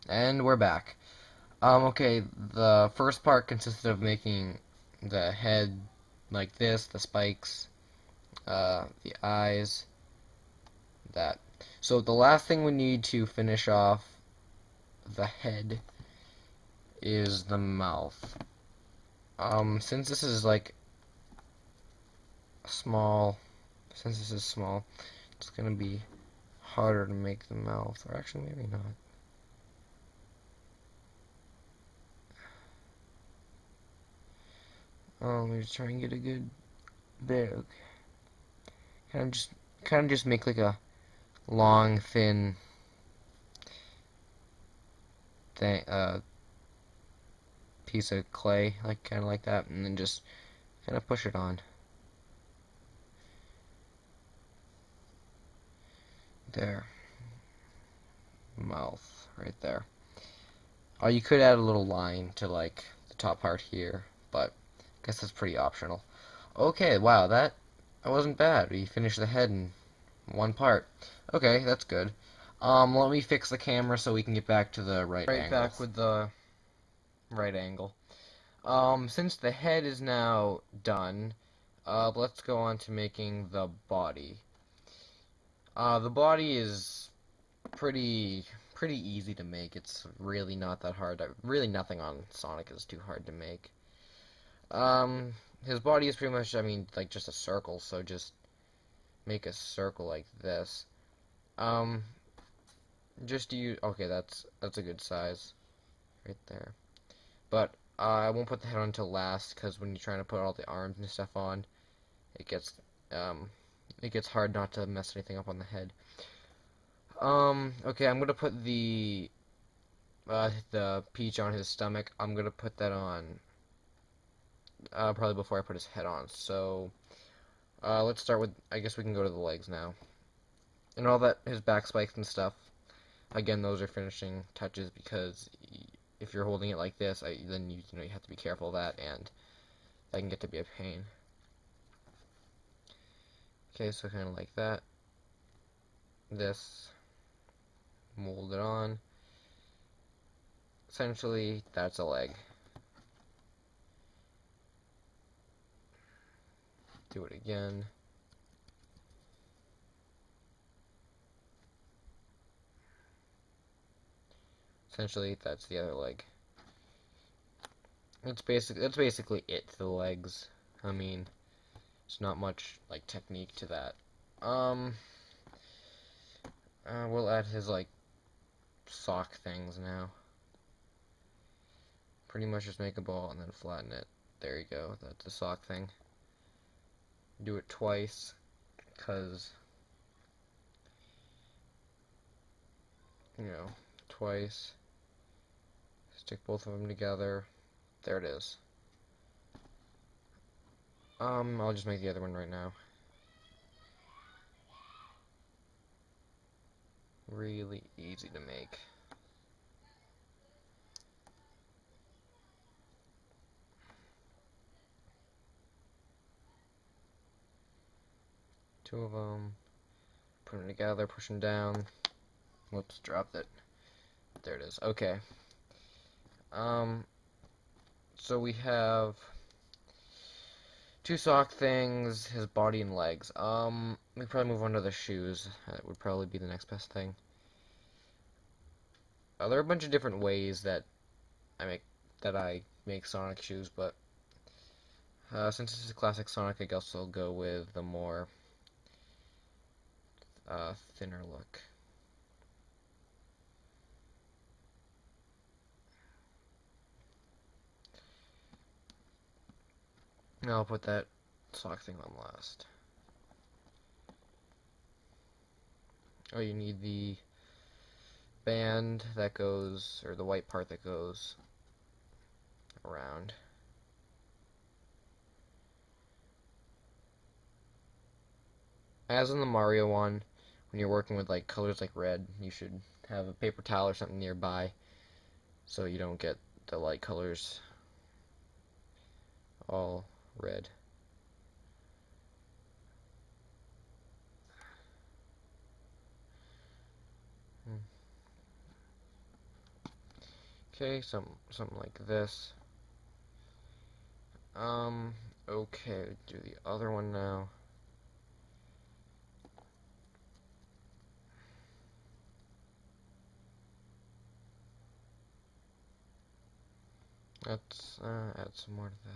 And we're back. Okay, the first part consisted of making the head like this, the spikes, the eyes, that. So the last thing we need to finish off the head is the mouth. Since this is like small, since this is small, it's gonna be harder to make the mouth, or actually maybe not. Let me just try and get a good big. Kind of just make like a long, thin thing, piece of clay, like kind of like that, and then just kind of push it on. There, mouth right there. Oh, you could add a little line to like the top part here, but I guess that's pretty optional. Okay, wow, that wasn't bad. We finished the head in one part. Okay, that's good. Let me fix the camera so we can get back to the right angle. Right back with the right angle. Since the head is now done, let's go on to making the body. The body is pretty easy to make. It's really not that hard. Really nothing on Sonic is too hard to make. His body is pretty much, I mean, like just a circle, so just make a circle like this. Just use, okay, that's a good size right there. But I won't put the head on until last, because when you're trying to put all the arms and stuff on, it gets hard not to mess anything up on the head. Okay, I'm gonna put the peach on his stomach. I'm gonna put that on probably before I put his head on. So let's start with, I guess we can go to the legs now. And all that, his back spikes and stuff. Again, those are finishing touches, because if you're holding it like this, then you have to be careful of that, and that can get to be a pain. Okay, so kind of like that. This, mold it on. Essentially, that's a leg. Do it again. Essentially, that's the other leg. That's basically it, the legs. I mean, it's not much like technique to that. We'll add his like sock things now. Pretty much just make a ball and then flatten it. There you go. That's the sock thing. Do it twice, cause twice. Stick both of them together. There it is. I'll just make the other one right now. Really easy to make. Two of them. Put them together, push them down. Whoops, dropped it. There it is. Okay. So we have two sock things, his body and legs. We probably move on to the shoes. That would probably be the next best thing. There are a bunch of different ways that I make Sonic shoes, but since this is a classic Sonic, I guess I'll go with the more thinner look. Now I'll put that sock thing on last. Oh, you need the band that goes, or the white part that goes around. As in the Mario one, when you're working with like colors like red, you should have a paper towel or something nearby so you don't get the light colors all red. Okay, something like this. Okay, do the other one now. Let's add some more to that.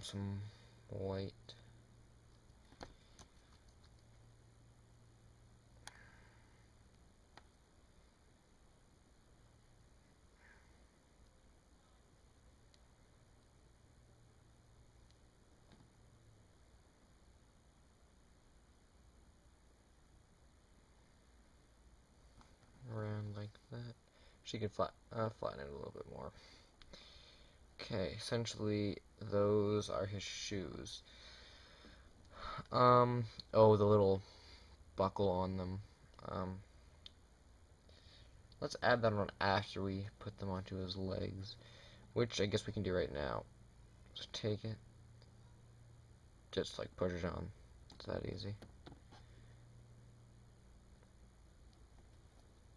Some white. Around like that. She could flatten it a little bit more. Okay, essentially those are his shoes. Oh, the little buckle on them. Let's add that on after we put them onto his legs, which I guess we can do right now. Just take it, just like push it on. It's that easy.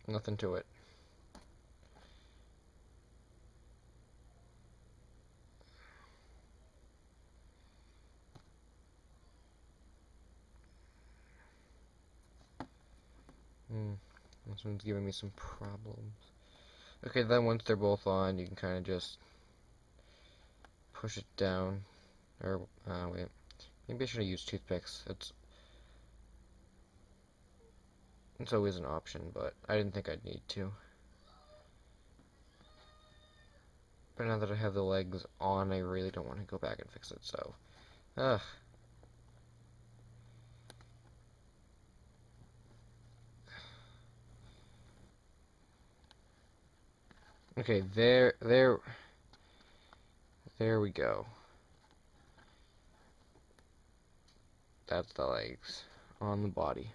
Nothing to it. This one's giving me some problems. Okay, then once they're both on, you can kind of just push it down. Or, wait. Maybe I should have used toothpicks. It's always an option, but I didn't think I'd need to. But now that I have the legs on, I really don't want to go back and fix it, so... Ugh. Okay, there we go. That's the legs on the body.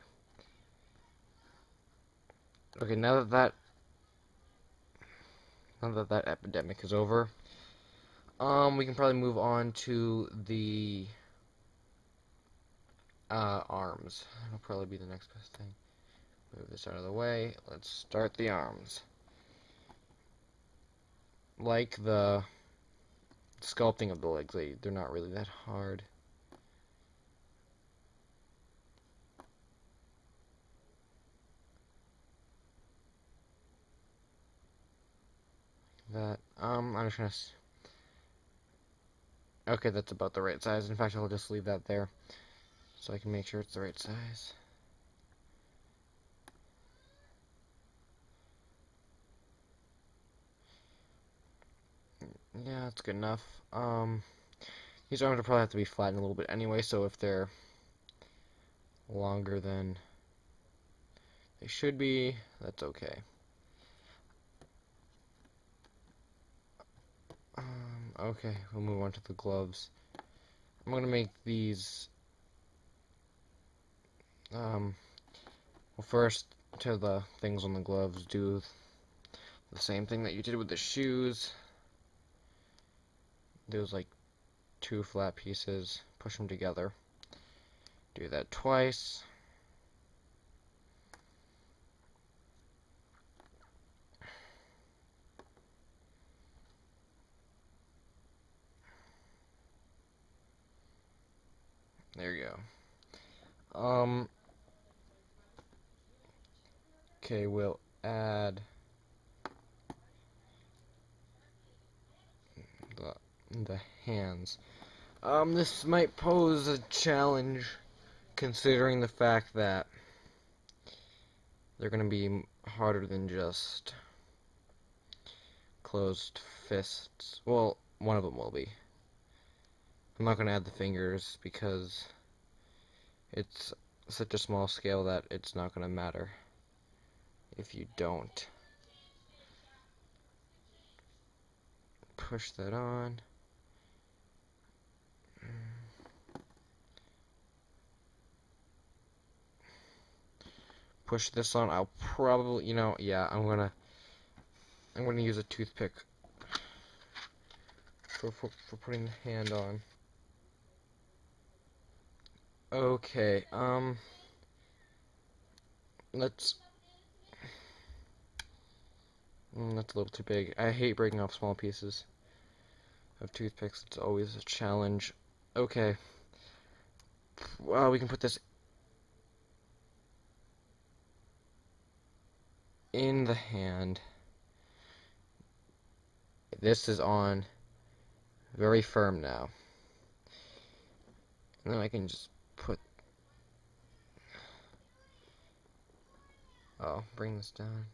Okay, now that epidemic is over, we can probably move on to the arms. That'll probably be the next best thing. Move this out of the way. Let's start the arms. Like the sculpting of the legs, they're not really that hard. I'm just gonna... Okay, that's about the right size. In fact, I'll just leave that there so I can make sure it's the right size. Yeah, that's good enough. These arms will probably have to be flattened a little bit anyway, so if they're longer than they should be, that's okay. Okay, we'll move on to the gloves. I'm gonna make these, well, first, to the things on the gloves, do the same thing that you did with the shoes. There's like 2 flat pieces, push them together. Do that twice. There you go. Okay, we'll add the hands. This might pose a challenge considering the fact that they're gonna be harder than just closed fists. Well, one of them will be. I'm not gonna add the fingers because it's such a small scale that it's not gonna matter if you don't. Push that on. Push this on. I'll probably, yeah, I'm gonna use a toothpick for putting the hand on. Okay, let's... that's a little too big. I hate breaking off small pieces of toothpicks. It's always a challenge. Okay. Well, we can put this in the hand. This is on very firm now. And then I can just put... Oh, bring this down.